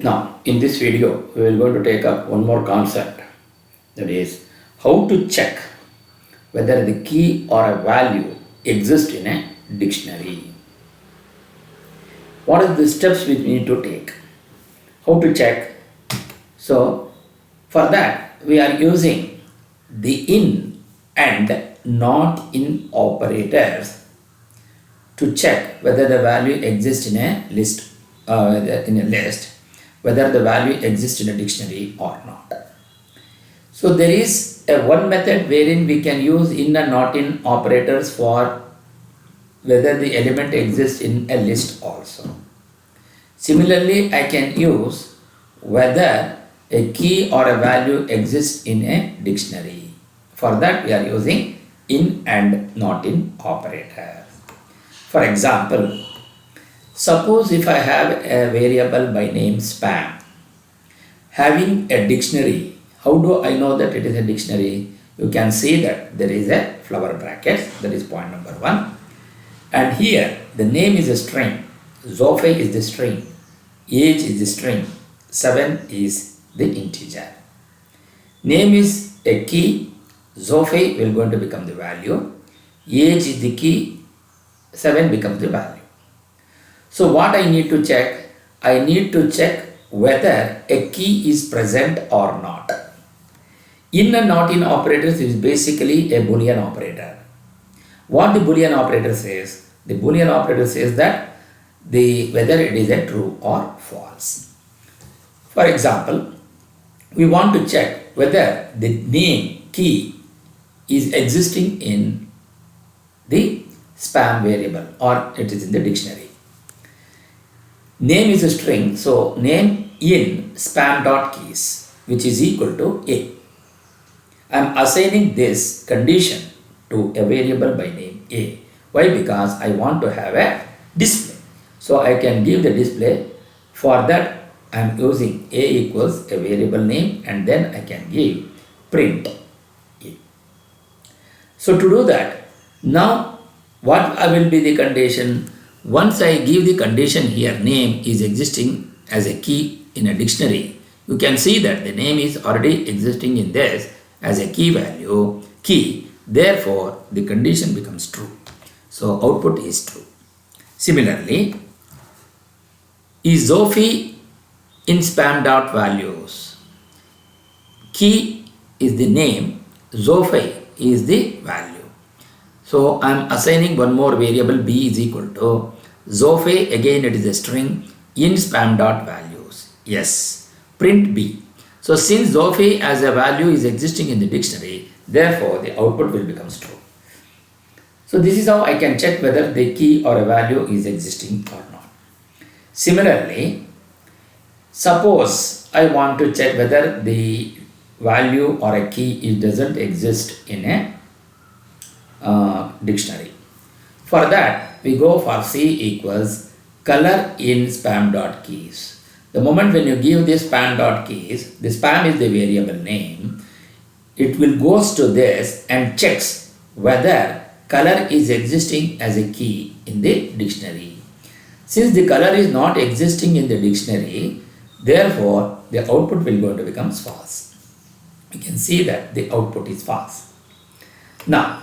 Now, in this video, we are going to take up one more concept, that is how to check whether the key or a value exists in a dictionary. What are the steps we need to take? How to check? So, for that, we are using the in and not in operators to check whether the value exists in a list, whether the value exists in a dictionary or not. So there is a one method wherein we can use in and not in operators for whether the element exists in a list also. Similarly, I can use whether a key or a value exists in a dictionary. For that, we are using in and not in operators. For example, suppose if I have a variable by name spam, having a dictionary, how do I know that it is a dictionary? You can see that there is a flower bracket, that is point number 1. And here the name is a string, Zophei is the string, age is the string, 7 is the integer. Name is a key, Zophei will going to become the value, age is the key, 7 becomes the value. So what I need to check? I need to check whether a key is present or not. In and not in operators is basically a Boolean operator. What the Boolean operator says? The Boolean operator says that whether it is a true or false. For example, we want to check whether the name key is existing in the spam variable or it is in the dictionary. Name is a string, so name in spam.keys, which is equal to A. I am assigning this condition to a variable by name A. Why? Because I want to have a display. So I can give the display. For that, I am using A equals a variable name and then I can give print A. So to do that, now what will be the condition? Once I give the condition here, name is existing as a key in a dictionary, you can see that the name is already existing in this as a key value, key. Therefore, the condition becomes true. So output is true. Similarly, is Zophei in spam.values? Key is the name, Zophei is the value. So I am assigning one more variable b is equal to Zophei, again it is a string, in spam.values. Yes, print b. So since Zophei as a value is existing in the dictionary, therefore the output will become true. So this is how I can check whether the key or a value is existing or not. Similarly, suppose I want to check whether the value or a key doesn't exist in a dictionary. For that, we go for C equals color in spam.keys. The moment when you give this spam.keys, the spam is the variable name, it will goes to this and checks whether color is existing as a key in the dictionary. Since the color is not existing in the dictionary, therefore the output will going to become false. You can see that the output is false. Now,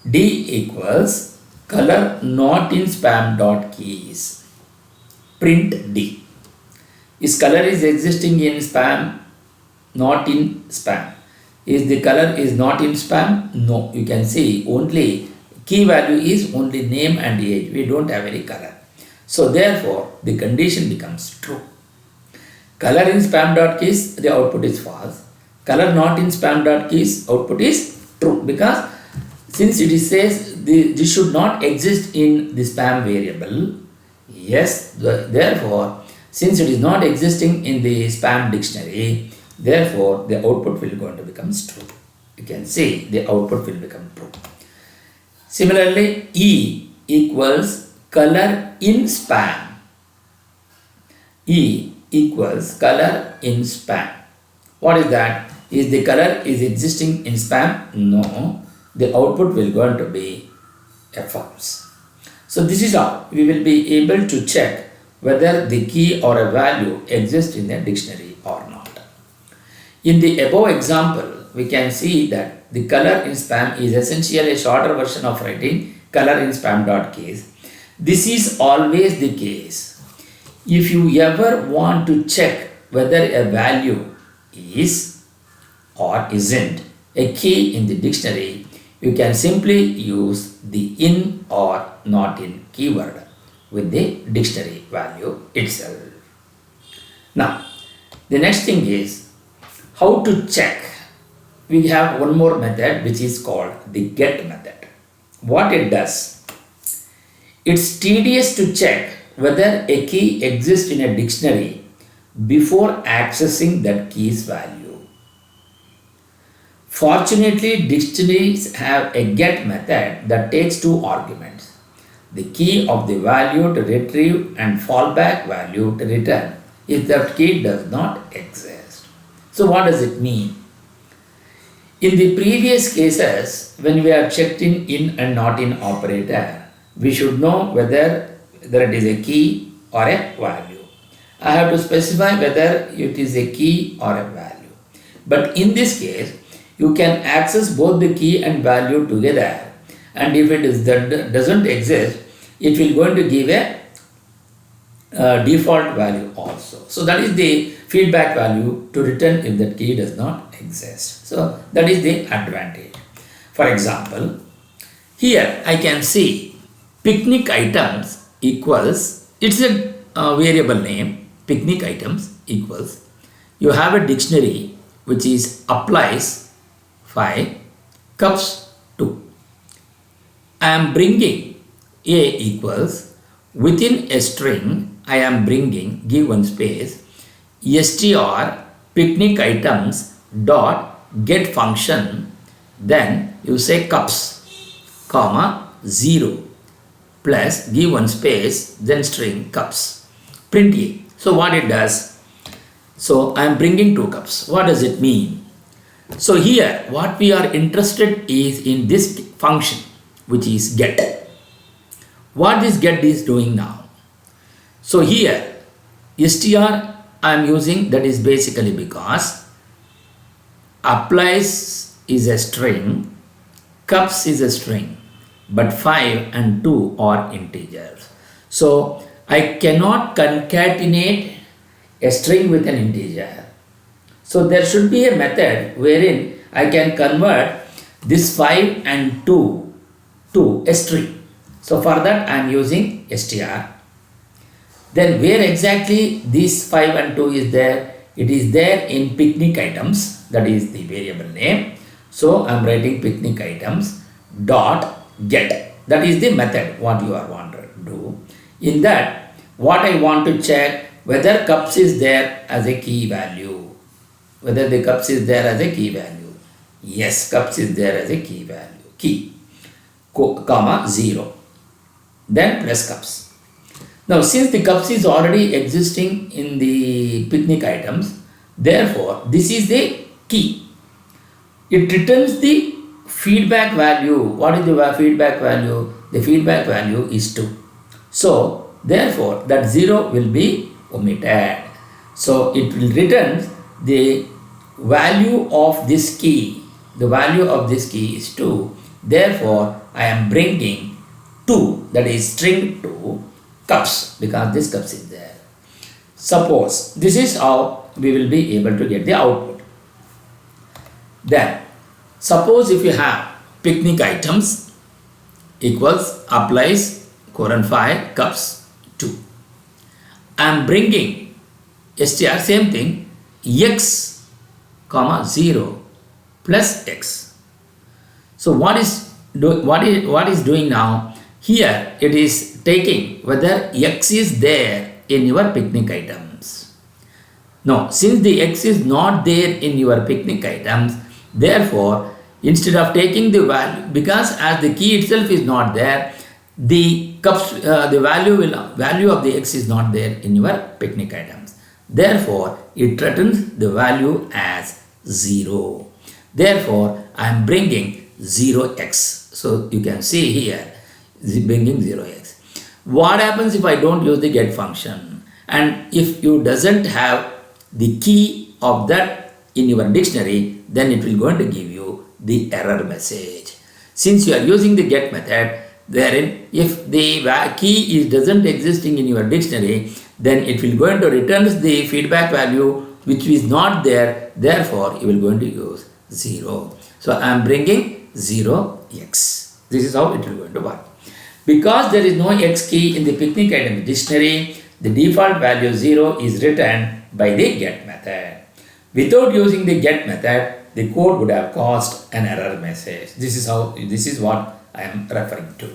D equals color not in spam.keys. Print D. Is color is existing in spam, not in spam? Is the color is not in spam? No. You can see only key value is only name and age. We don't have any color. So therefore the condition becomes true. Color in spam.keys, the output is false. Color not in spam.keys, output is true, because since it says this should not exist in the spam variable, yes, therefore since it is not existing in the spam dictionary, therefore the output will going to become true. You can see the output will become true. Similarly, E equals color in spam. E equals color in spam. What is that? Is the color is existing in spam? No. The output will going to be a false. So this is how we will be able to check whether the key or a value exists in a dictionary or not. In the above example, we can see that the color in spam is essentially a shorter version of writing color in spam.case. This is always the case. If you ever want to check whether a value is or isn't a key in the dictionary, you can simply use the in or not in keyword with the dictionary value itself. Now, the next thing is how to check. We have one more method which is called the get method. What it does, it's tedious to check whether a key exists in a dictionary before accessing that key's value. Fortunately, dictionaries have a get method that takes two arguments: the key of the value to retrieve and fallback value to return if that key does not exist. So what does it mean? In the previous cases, when we have checked in and not in operator, we should know whether it is a key or a value. I have to specify whether it is a key or a value. But in this case, you can access both the key and value together, and if it doesn't exist, it will going to give a default value also. So that is the feedback value to return if that key does not exist. So that is the advantage. For example, here I can see picnic items equals, it's a variable name, picnic items equals, you have a dictionary which is applies 5, cups 2. I am bringing A equals, within a string I am bringing, give one space, str picnic items dot get function, then you say cups, comma 0 plus give one space, then string cups, print A. So what it does, so I am bringing 2 cups. What does it mean? So here what we are interested is in this function which is get. What this get is doing now? So here str I am using, that is basically because applies is a string, cups is a string, but 5 and 2 are integers. So I cannot concatenate a string with an integer. So there should be a method wherein I can convert this 5 and 2 to a string. So for that I am using str. Then where exactly this 5 and 2 is there? It is there in picnic items, that is the variable name. So I am writing picnic items dot get. That is the method what you are want to do. In that, what I want to check whether cups is there as a key value. Whether the cups is there as a key value. Yes, cups is there as a key value. Key, comma 0. Then plus cups. Now, since the cups is already existing in the picnic items, therefore, this is the key. It returns the feedback value. What is the feedback value? The feedback value is 2. So, therefore, that 0 will be omitted. So, it will return the value of this key. The value of this key is 2. Therefore, I am bringing 2, that is string 2, cups, because this cups is there. Suppose this is how we will be able to get the output. Then suppose if you have picnic items equals applies colon 5 cups 2. I am bringing str, same thing, x comma 0 plus x. So what is doing now? Here it is taking whether x is there in your picnic items. No, since the x is not there in your picnic items, therefore instead of taking the value, because as the key itself is not there, the cups the value of the x is not there in your picnic items. Therefore it returns the value as 0. Therefore I am bringing 0x. So you can see here bringing 0x. what happens if I don't use the get function? And if you doesn't have the key of that in your dictionary, then it will going to give you the error message. Since you are using the get method, therein if the key is doesn't existing in your dictionary, then it will going to return the feedback value which is not there. Therefore, you will going to use 0. So I am bringing 0x. This is how it will going to work. Because there is no x key in the picnic item dictionary, the default value 0 is written by the get method. Without using the get method, the code would have caused an error message. This is what I am referring to.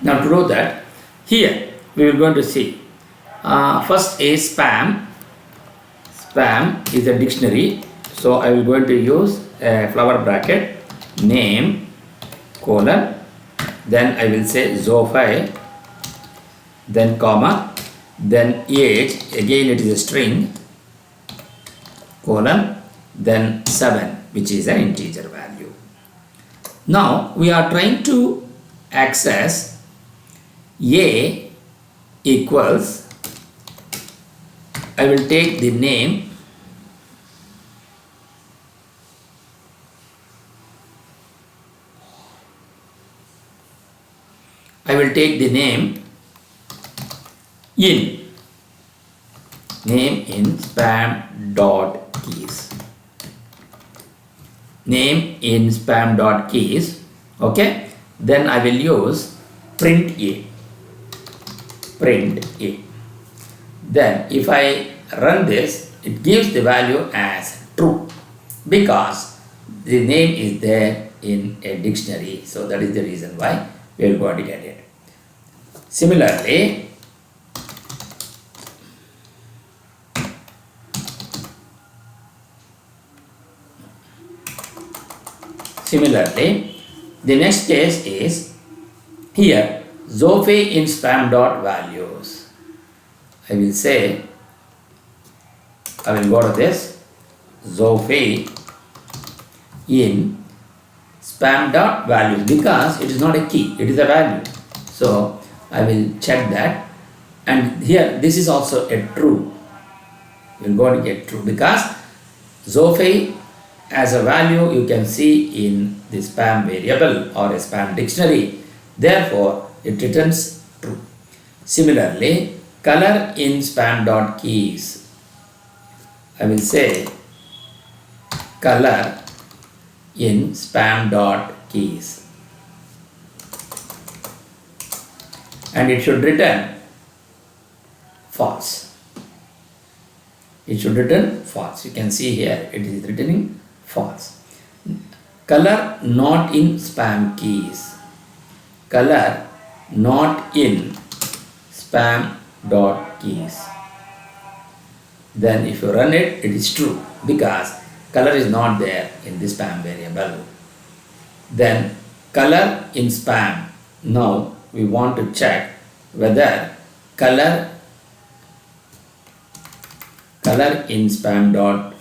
Now to do that, here we are going to see first is spam. Spam is a dictionary, so I will going to use a flower bracket, name, colon, then I will say Zophai, then comma, then age, again it is a string, colon, then 7, which is an integer value. Now we are trying to access A equals, I will take the name, I will take the name in spam dot keys. Name in spam dot keys. Okay. Then I will use print A. Print A. Then if I run this, it gives the value as true because the name is there in a dictionary. So that is the reason why we are going to get it. Similarly, the next case is here Zophai in spam dot values. I will say, I will go to this Zophai in spam dot values because it is not a key, it is a value. So I will check that, and here this is also a true. We will go to get true because Zophai as a value you can see in the spam variable or a spam dictionary. Therefore, it returns true. Similarly, color in spam dot keys. I will say color in spam dot keys. And it should return false. It should return false. You can see here it is returning false. Color not in spam keys. Color not in spam dot keys. Then if you run it, it is true because color is not there in the spam variable. Then color in spam. Now we want to check whether color in spam dot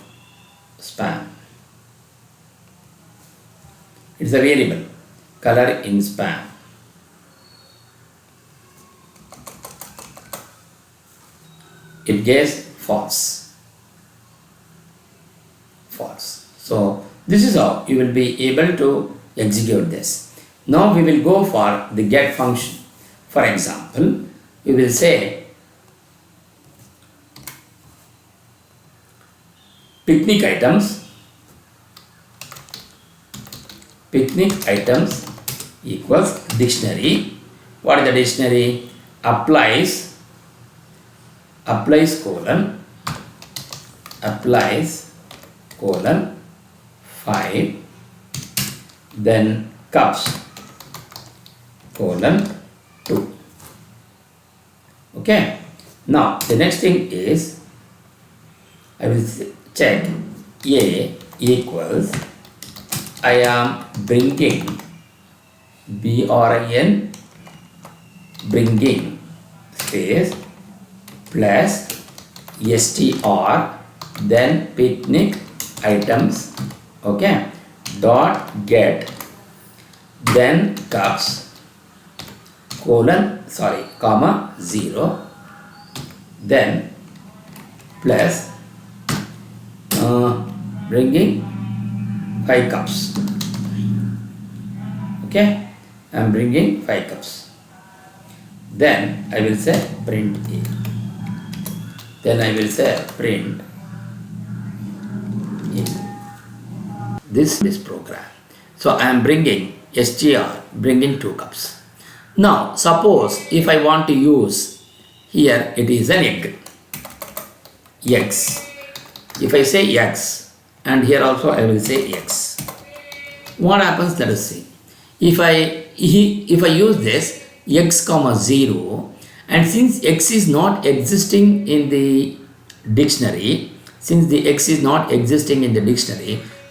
spam. It's a variable, color in spam. It gets false. False. So this is how you will be able to execute this. Now we will go for the get function. For example, we will say picnic items equals dictionary. What is the dictionary? Applies colon 5, then cups colon 2. Okay. Now the next thing is I will check A equals, I am bringing BRIN bringing space plus STR then picnic items, okay, dot get, then cups, comma 0, then plus bringing 5 cups. Okay, I am bringing 5 cups. Then I will say print A. Then I will say print A. This program. So I am bringing SGR, bringing 2 cups. Now suppose if I want to use, here it is an egg, X. If I say X, and here also I will say X. What happens? Let us see. If I use this X comma 0, and since X is not existing in the dictionary,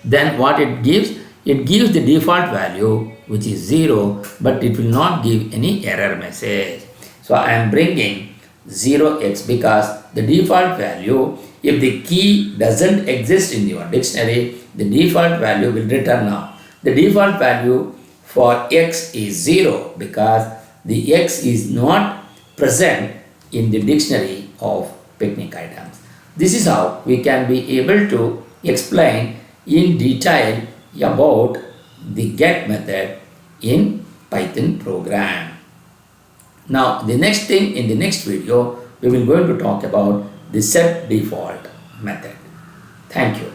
then what it gives? It gives the default value, which is 0, but it will not give any error message. So I am bringing 0x because the default value, if the key doesn't exist in your dictionary, the default value will return now. The default value for X is 0 because the X is not present in the dictionary of picnic items. This is how we can be able to explain in detail about the get method in Python program. Now the next thing, in the next video we will going to talk about the set default method. Thank you.